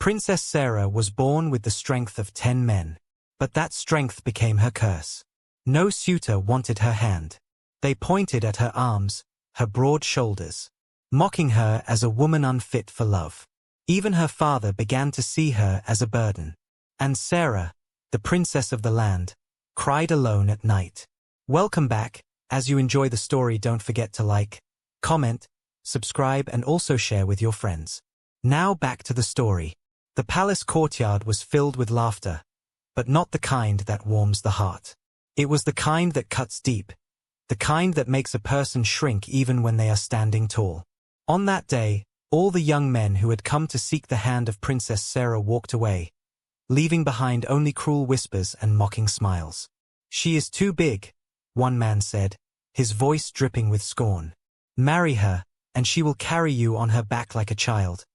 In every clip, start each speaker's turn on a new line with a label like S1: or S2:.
S1: Princess Sarah was born with the strength of 10 men. But that strength became her curse. No suitor wanted her hand. They pointed at her arms, her broad shoulders, mocking her as a woman unfit for love. Even her father began to see her as a burden. And Sarah, the princess of the land, cried alone at night. Welcome back. As you enjoy the story, don't forget to like, comment, subscribe and also share with your friends. Now back to the story. The palace courtyard was filled with laughter, but not the kind that warms the heart. It was the kind that cuts deep, the kind that makes a person shrink even when they are standing tall. On that day, all the young men who had come to seek the hand of Princess Sarah walked away, leaving behind only cruel whispers and mocking smiles. She is too big, one man said, his voice dripping with scorn. Marry her, and she will carry you on her back like a child.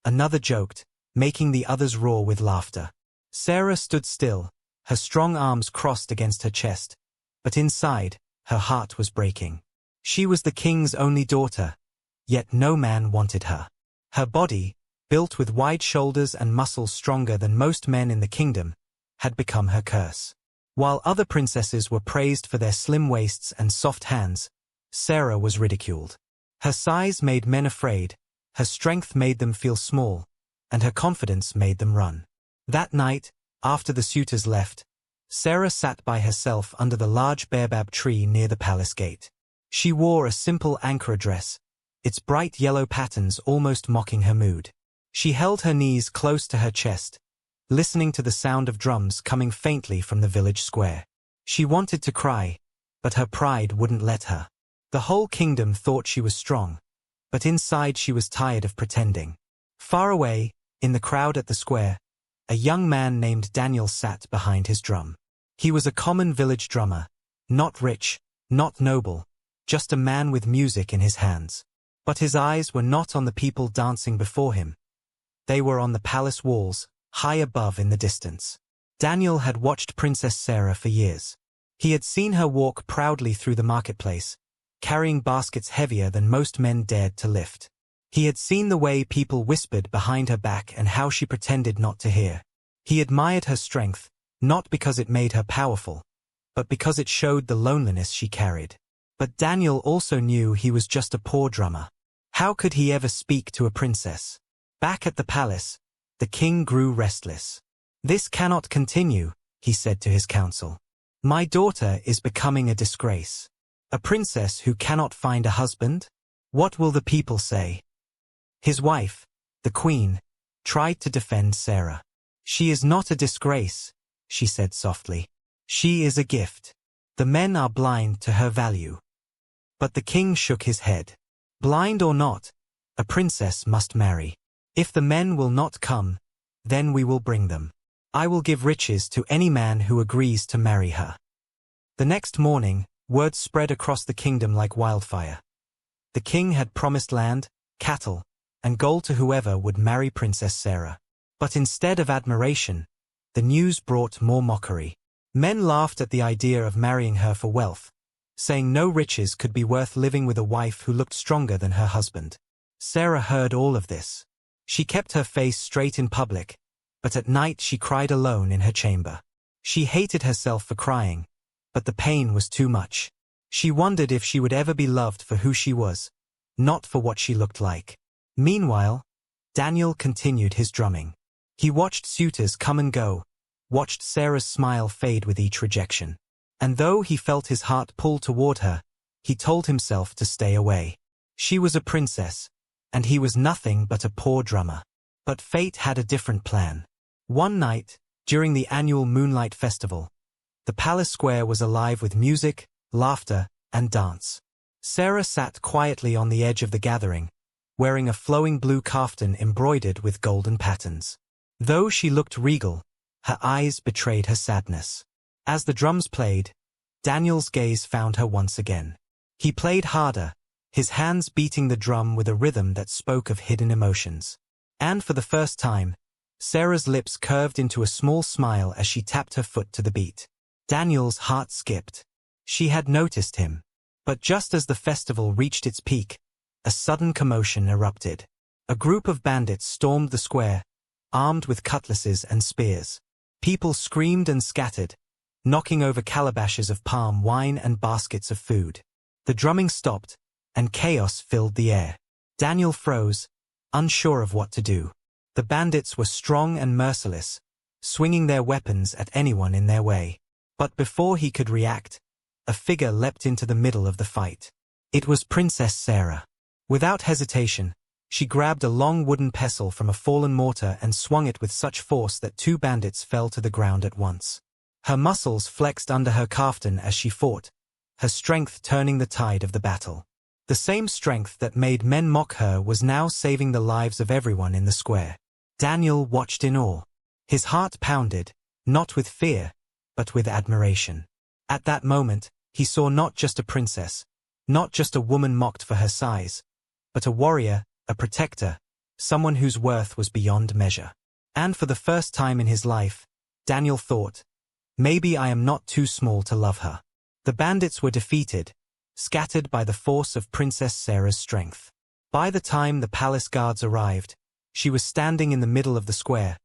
S1: Another joked, making the others roar with laughter. Sarah stood still, her strong arms crossed against her chest, but inside, her heart was breaking. She was the king's only daughter, yet no man wanted her. Her body, built with wide shoulders and muscles stronger than most men in the kingdom, had become her curse. While other princesses were praised for their slim waists and soft hands, Sarah was ridiculed. Her size made men afraid, her strength made them feel small, and her confidence made them run. That night, after the suitors left, Sarah sat by herself under the large baobab tree near the palace gate. She wore a simple Ankara dress, its bright yellow patterns almost mocking her mood. She held her knees close to her chest, listening to the sound of drums coming faintly from the village square. She wanted to cry, but her pride wouldn't let her. The whole kingdom thought she was strong, but inside she was tired of pretending. Far away, in the crowd at the square, a young man named Daniel sat behind his drum. He was a common village drummer, not rich, not noble, just a man with music in his hands. But his eyes were not on the people dancing before him. They were on the palace walls, high above in the distance. Daniel had watched Princess Sarah for years. He had seen her walk proudly through the marketplace, carrying baskets heavier than most men dared to lift. He had seen the way people whispered behind her back and how she pretended not to hear. He admired her strength, not because it made her powerful, but because it showed the loneliness she carried. But Daniel also knew he was just a poor drummer. How could he ever speak to a princess? Back at the palace, the king grew restless. "This cannot continue," he said to his council. "My daughter is becoming a disgrace. A princess who cannot find a husband? What will the people say?" His wife, the queen, tried to defend Sarah. "She is not a disgrace," she said softly. "She is a gift. The men are blind to her value." But the king shook his head. "Blind or not, a princess must marry. If the men will not come, then we will bring them. I will give riches to any man who agrees to marry her." The next morning, word spread across the kingdom like wildfire. The king had promised land, cattle, and gold to whoever would marry Princess Sarah. But instead of admiration, the news brought more mockery. Men laughed at the idea of marrying her for wealth, saying no riches could be worth living with a wife who looked stronger than her husband. Sarah heard all of this. She kept her face straight in public, but at night she cried alone in her chamber. She hated herself for crying, but the pain was too much. She wondered if she would ever be loved for who she was, not for what she looked like. Meanwhile, Daniel continued his drumming. He watched suitors come and go, watched Sarah's smile fade with each rejection. And though he felt his heart pull toward her, he told himself to stay away. She was a princess, and he was nothing but a poor drummer. But fate had a different plan. One night, during the annual Moonlight Festival, the palace square was alive with music, laughter, and dance. Sarah sat quietly on the edge of the gathering, wearing a flowing blue kaftan embroidered with golden patterns. Though she looked regal, her eyes betrayed her sadness. As the drums played, Daniel's gaze found her once again. He played harder, his hands beating the drum with a rhythm that spoke of hidden emotions. And for the first time, Sarah's lips curved into a small smile as she tapped her foot to the beat. Daniel's heart skipped. She had noticed him. But just as the festival reached its peak, a sudden commotion erupted. A group of bandits stormed the square, armed with cutlasses and spears. People screamed and scattered, knocking over calabashes of palm wine and baskets of food. The drumming stopped, and chaos filled the air. Daniel froze, unsure of what to do. The bandits were strong and merciless, swinging their weapons at anyone in their way. But before he could react, a figure leapt into the middle of the fight. It was Princess Sarah. Without hesitation, she grabbed a long wooden pestle from a fallen mortar and swung it with such force that 2 bandits fell to the ground at once. Her muscles flexed under her kaftan as she fought, her strength turning the tide of the battle. The same strength that made men mock her was now saving the lives of everyone in the square. Daniel watched in awe. His heart pounded, not with fear, but with admiration. At that moment, he saw not just a princess, not just a woman mocked for her size, but a warrior, a protector, someone whose worth was beyond measure. And for the first time in his life, Daniel thought, maybe I am not too small to love her. The bandits were defeated, scattered by the force of Princess Sarah's strength. By the time the palace guards arrived, she was standing in the middle of the square,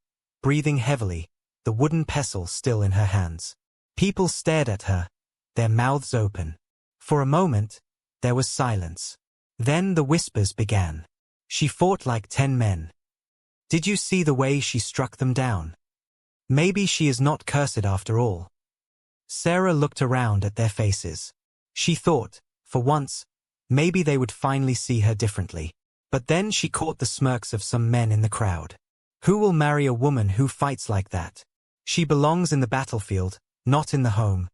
S1: breathing heavily, the wooden pestle still in her hands. People stared at her, their mouths open. For a moment, there was silence. Then the whispers began. She fought like 10 men. Did you see the way she struck them down? Maybe she is not cursed after all. Sarah looked around at their faces. She thought, for once, maybe they would finally see her differently. But then she caught the smirks of some men in the crowd. Who will marry a woman who fights like that? She belongs in the battlefield, not in the home.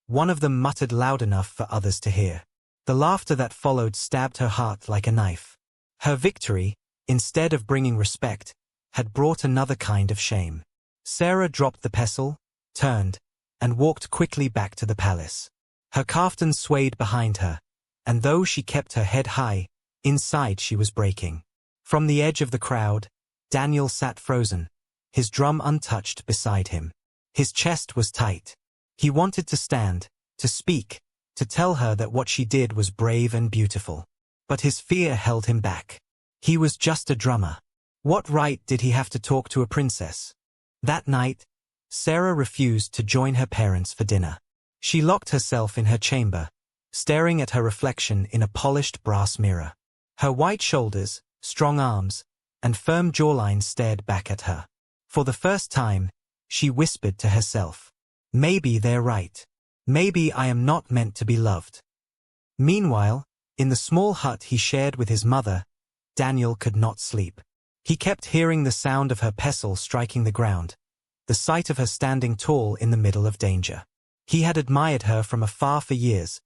S1: One of them muttered loud enough for others to hear. The laughter that followed stabbed her heart like a knife. Her victory, instead of bringing respect, had brought another kind of shame. Sarah dropped the pestle, turned, and walked quickly back to the palace. Her kaftan swayed behind her, and though she kept her head high, inside she was breaking. From the edge of the crowd, Daniel sat frozen, his drum untouched beside him. His chest was tight. He wanted to stand, to speak, to tell her that what she did was brave and beautiful. But his fear held him back. He was just a drummer. What right did he have to talk to a princess? That night, Sarah refused to join her parents for dinner. She locked herself in her chamber, staring at her reflection in a polished brass mirror. Her white shoulders, strong arms, and firm jawline stared back at her. For the first time, she whispered to herself, maybe they're right. Maybe I am not meant to be loved. Meanwhile, in the small hut he shared with his mother, Daniel could not sleep. He kept hearing the sound of her pestle striking the ground, the sight of her standing tall in the middle of danger. He had admired her from afar for years,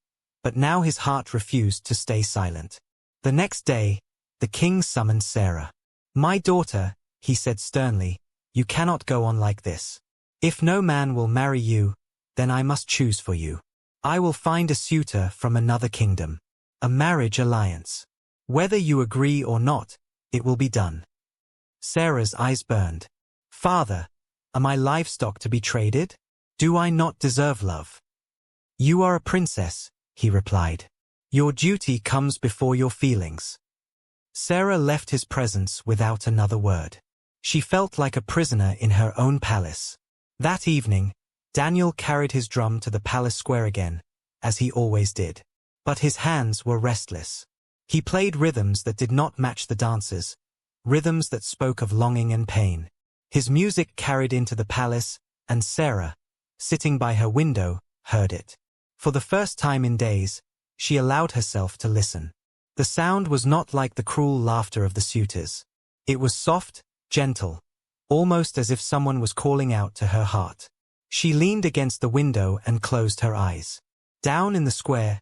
S1: but now his heart refused to stay silent. The next day, the king summoned Sarah. My daughter, he said sternly, you cannot go on like this. If no man will marry you, then I must choose for you. I will find a suitor from another kingdom. A marriage alliance. Whether you agree or not, it will be done. Sarah's eyes burned. Father, am I livestock to be traded? Do I not deserve love? You are a princess, he replied. Your duty comes before your feelings. Sarah left his presence without another word. She felt like a prisoner in her own palace. That evening, Daniel carried his drum to the palace square again, as he always did. But his hands were restless. He played rhythms that did not match the dancers, rhythms that spoke of longing and pain. His music carried into the palace, and Sarah, sitting by her window, heard it. For the first time in days, she allowed herself to listen. The sound was not like the cruel laughter of the suitors. It was soft, gentle, almost as if someone was calling out to her heart. She leaned against the window and closed her eyes. Down in the square,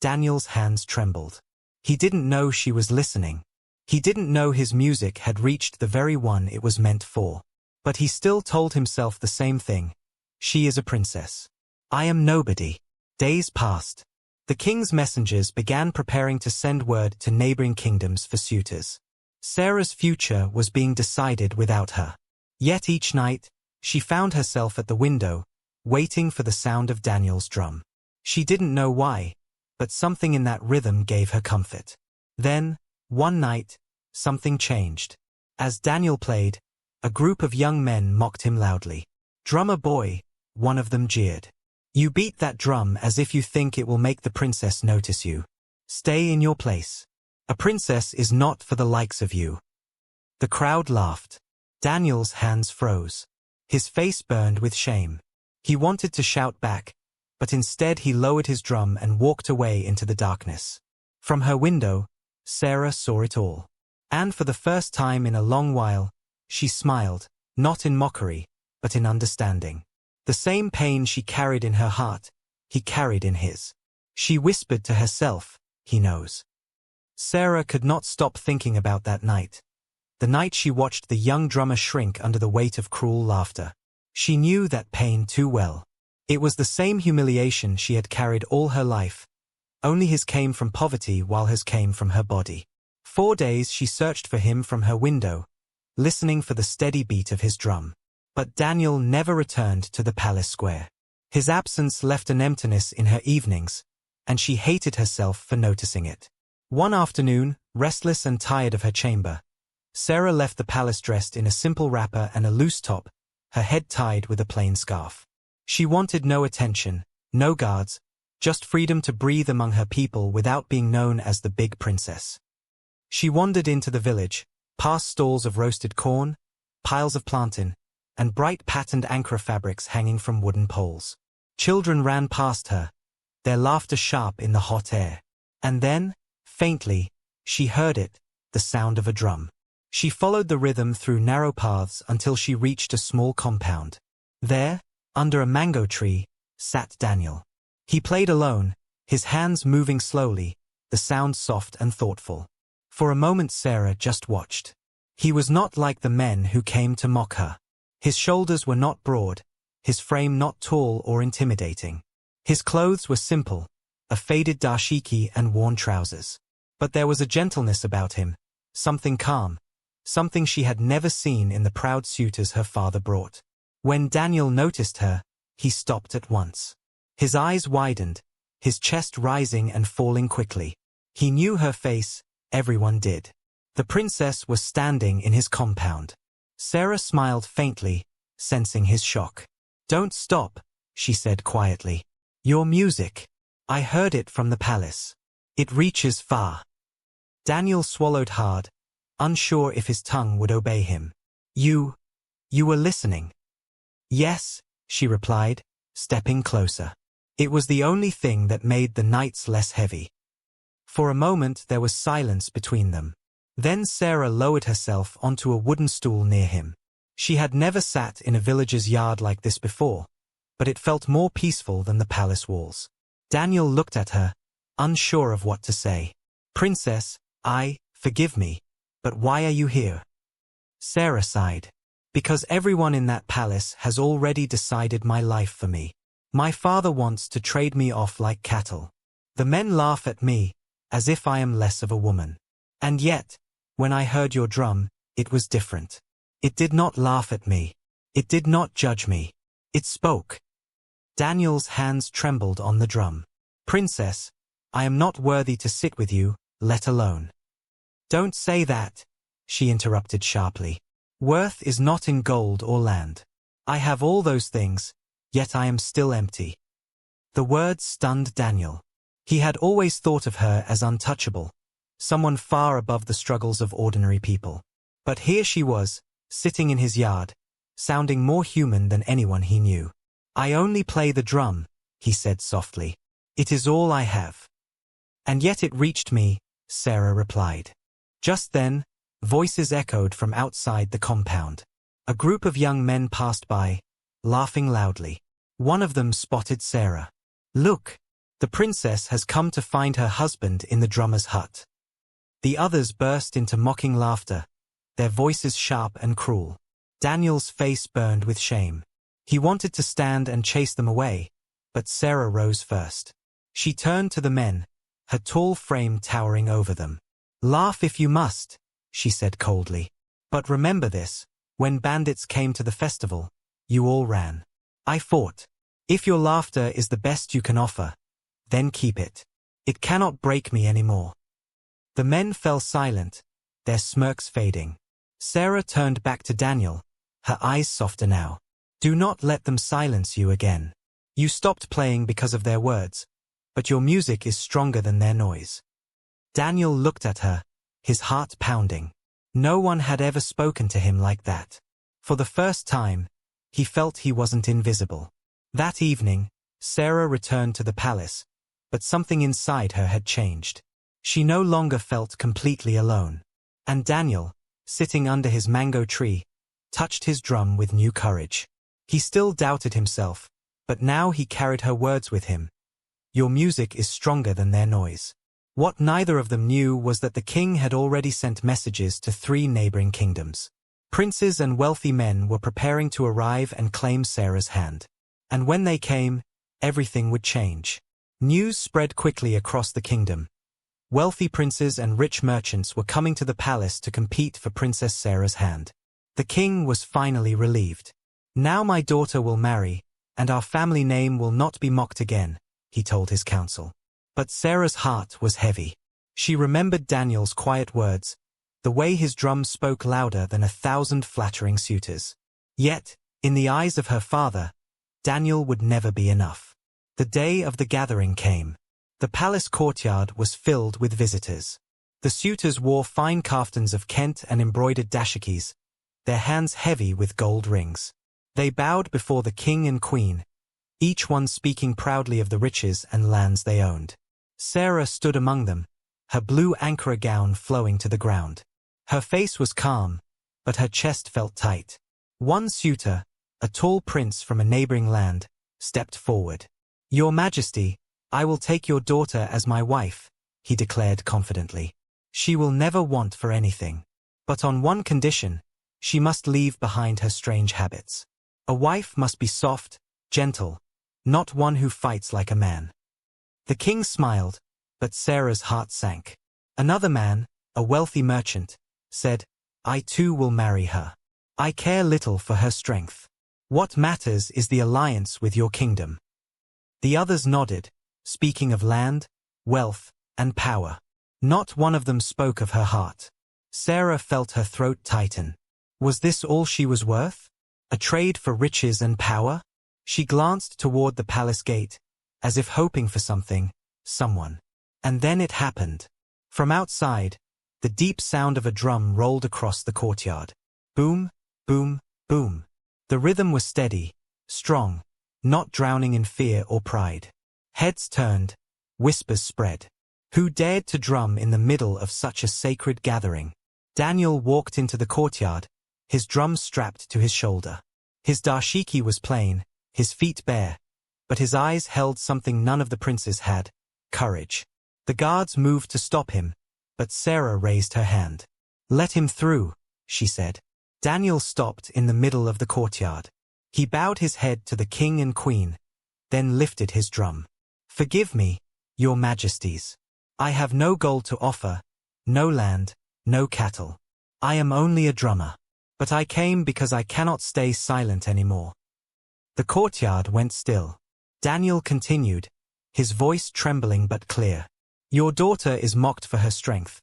S1: Daniel's hands trembled. He didn't know she was listening. He didn't know his music had reached the very one it was meant for. But he still told himself the same thing. She is a princess. I am nobody. Days passed. The king's messengers began preparing to send word to neighboring kingdoms for suitors. Sarah's future was being decided without her. Yet each night, she found herself at the window, waiting for the sound of Daniel's drum. She didn't know why, but something in that rhythm gave her comfort. Then, one night, something changed. As Daniel played, A group of young men mocked him loudly. "Drummer boy," one of them jeered. "You beat that drum as if you think it will make the princess notice you. Stay in your place. A princess is not for the likes of you." The crowd laughed. Daniel's hands froze. His face burned with shame. He wanted to shout back, but instead he lowered his drum and walked away into the darkness. From her window, Sarah saw it all. And for the first time in a long while, she smiled, not in mockery, but in understanding. The same pain she carried in her heart, he carried in his. She whispered to herself, "He knows." Sarah could not stop thinking about that night. The night she watched the young drummer shrink under the weight of cruel laughter. She knew that pain too well. It was the same humiliation she had carried all her life. Only his came from poverty while hers came from her body. 4 days she searched for him from her window, listening for the steady beat of his drum. But Daniel never returned to the palace square. His absence left an emptiness in her evenings, and she hated herself for noticing it. One afternoon, restless and tired of her chamber, Sarah left the palace dressed in a simple wrapper and a loose top, her head tied with a plain scarf. She wanted no attention, no guards, just freedom to breathe among her people without being known as the big princess. She wandered into the village, past stalls of roasted corn, piles of plantain, and bright patterned ankara fabrics hanging from wooden poles. Children ran past her, their laughter sharp in the hot air. And then, faintly, she heard it, the sound of a drum. She followed the rhythm through narrow paths until she reached a small compound. There, under a mango tree, sat Daniel. He played alone, his hands moving slowly, the sound soft and thoughtful. For a moment Sarah just watched. He was not like the men who came to mock her. His shoulders were not broad, his frame not tall or intimidating. His clothes were simple, a faded dashiki and worn trousers. But there was a gentleness about him, something calm, something she had never seen in the proud suitors her father brought. When Daniel noticed her, he stopped at once. His eyes widened, his chest rising and falling quickly. He knew her face, everyone did. The princess was standing in his compound. Sarah smiled faintly, sensing his shock. "Don't stop," she said quietly. "Your music. I heard it from the palace. It reaches far." Daniel swallowed hard, unsure if his tongue would obey him. You were listening." "Yes," she replied, stepping closer. It was the only thing that made the nights less heavy. For a moment there was silence between them. Then Sarah lowered herself onto a wooden stool near him. She had never sat in a villager's yard like this before, but it felt more peaceful than the palace walls. Daniel looked at her, unsure of what to say. "Princess, forgive me, but why are you here?" Sarah sighed. "Because everyone in that palace has already decided my life for me. My father wants to trade me off like cattle. The men laugh at me, as if I am less of a woman. And yet, when I heard your drum, it was different. It did not laugh at me. It did not judge me. It spoke." Daniel's hands trembled on the drum. "Princess, I am not worthy to sit with you, let alone." "Don't say that," she interrupted sharply. "Worth is not in gold or land. I have all those things, yet I am still empty." The words stunned Daniel. He had always thought of her as untouchable, someone far above the struggles of ordinary people. But here she was, sitting in his yard, sounding more human than anyone he knew. "I only play the drum," he said softly. "It is all I have." "And yet it reached me," Sarah replied. Just then, voices echoed from outside the compound. A group of young men passed by, laughing loudly. One of them spotted Sarah. "Look, the princess has come to find her husband in the drummer's hut." The others burst into mocking laughter, their voices sharp and cruel. Daniel's face burned with shame. He wanted to stand and chase them away, but Sarah rose first. She turned to the men, her tall frame towering over them. "Laugh if you must," she said coldly. "But remember this, when bandits came to the festival, you all ran. I fought. If your laughter is the best you can offer, then keep it. It cannot break me anymore." The men fell silent, their smirks fading. Sarah turned back to Daniel, her eyes softer now. Do not let them silence you again. You stopped playing because of their words, but your music is stronger than their noise. Daniel looked at her, his heart pounding. No one had ever spoken to him like that. For the first time, he felt he wasn't invisible. That evening, Sarah returned to the palace, but something inside her had changed. She no longer felt completely alone. And Daniel, sitting under his mango tree, touched his drum with new courage. He still doubted himself, but now he carried her words with him. Your music is stronger than their noise. What neither of them knew was that the king had already sent messages to 3 neighboring kingdoms. Princes and wealthy men were preparing to arrive and claim Sarah's hand. And when they came, everything would change. News spread quickly across the kingdom. Wealthy princes and rich merchants were coming to the palace to compete for Princess Sarah's hand. The king was finally relieved. Now my daughter will marry, and our family name will not be mocked again, he told his council. But Sarah's heart was heavy. She remembered Daniel's quiet words, the way his drum spoke louder than 1,000 flattering suitors. Yet, in the eyes of her father, Daniel would never be enough. The day of the gathering came. The palace courtyard was filled with visitors. The suitors wore fine kaftans of Kent and embroidered dashikis, their hands heavy with gold rings. They bowed before the king and queen, each one speaking proudly of the riches and lands they owned. Sarah stood among them, her blue Ankara gown flowing to the ground. Her face was calm, but her chest felt tight. One suitor, a tall prince from a neighboring land, stepped forward. "Your Majesty, I will take your daughter as my wife," he declared confidently. "She will never want for anything. But on one condition, she must leave behind her strange habits. A wife must be soft, gentle, not one who fights like a man." The king smiled, but Sarah's heart sank. Another man, a wealthy merchant, said, "I too will marry her. I care little for her strength. What matters is the alliance with your kingdom." The others nodded, speaking of land, wealth, and power. Not one of them spoke of her heart. Sarah felt her throat tighten. Was this all she was worth? A trade for riches and power? She glanced toward the palace gate, as if hoping for something, someone. And then it happened. From outside, the deep sound of a drum rolled across the courtyard. Boom, boom, boom. The rhythm was steady, strong, not drowning in fear or pride. Heads turned, whispers spread. Who dared to drum in the middle of such a sacred gathering? Daniel walked into the courtyard, his drum strapped to his shoulder. His dashiki was plain, his feet bare, but his eyes held something none of the princes had: courage. The guards moved to stop him, but Sarah raised her hand. "Let him through," she said. Daniel stopped in the middle of the courtyard. He bowed his head to the king and queen, then lifted his drum. "Forgive me, your majesties. I have no gold to offer, no land, no cattle. I am only a drummer. But I came because I cannot stay silent anymore." The courtyard went still. Daniel continued, his voice trembling but clear. "Your daughter is mocked for her strength,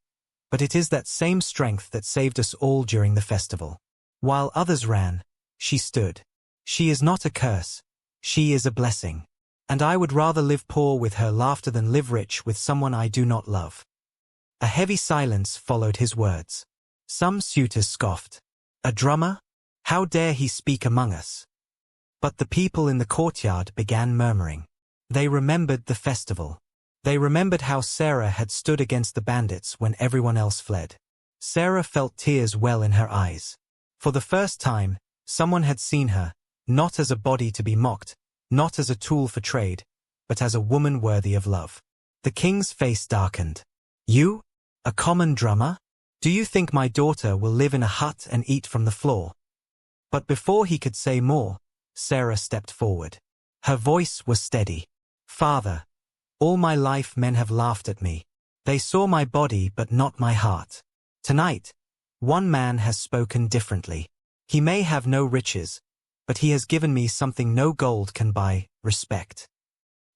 S1: but it is that same strength that saved us all during the festival. While others ran, she stood. She is not a curse, she is a blessing. And I would rather live poor with her laughter than live rich with someone I do not love." A heavy silence followed his words. Some suitors scoffed. "A drummer? How dare he speak among us?" But the people in the courtyard began murmuring. They remembered the festival. They remembered how Sarah had stood against the bandits when everyone else fled. Sarah felt tears well in her eyes. For the first time, someone had seen her, not as a body to be mocked, not as a tool for trade, but as a woman worthy of love. The king's face darkened. "You? A common drummer? Do you think my daughter will live in a hut and eat from the floor?" But before he could say more, Sarah stepped forward. Her voice was steady. "Father, all my life men have laughed at me. They saw my body but not my heart. Tonight, one man has spoken differently. He may have no riches, but he has given me something no gold can buy: respect."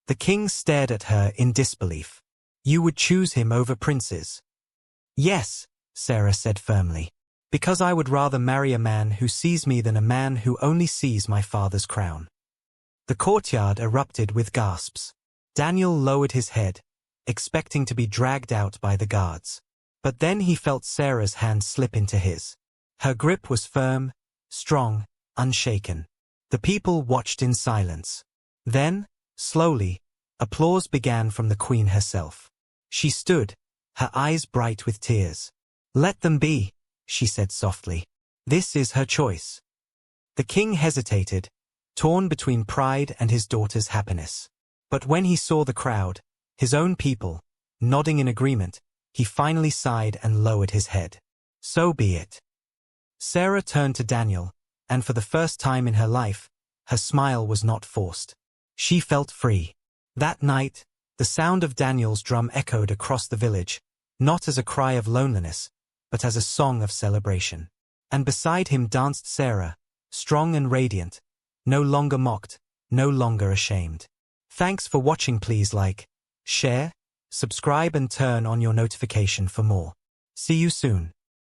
S1: The king stared at her in disbelief. "You would choose him over princes?" "Yes," Sarah said firmly, Because I would rather marry a man who sees me than a man who only sees my father's crown. The courtyard erupted with gasps. Daniel lowered his head, expecting to be dragged out by the guards. But then he felt Sarah's hand slip into his. Her grip was firm, strong, unshaken. The people watched in silence. Then, slowly, applause began from the queen herself. She stood, her eyes bright with tears. "Let them be," she said softly. "This is her choice." The king hesitated, torn between pride and his daughter's happiness. But when he saw the crowd, his own people, nodding in agreement, he finally sighed and lowered his head. "So be it." Sarah turned to Daniel, and for the first time in her life, her smile was not forced. She felt free. That night, the sound of Daniel's drum echoed across the village, not as a cry of loneliness, but as a song of celebration. And beside him danced Sarah, strong and radiant, no longer mocked, no longer ashamed. Thanks for watching. Please like, share, subscribe and turn on your notification for more. See you soon.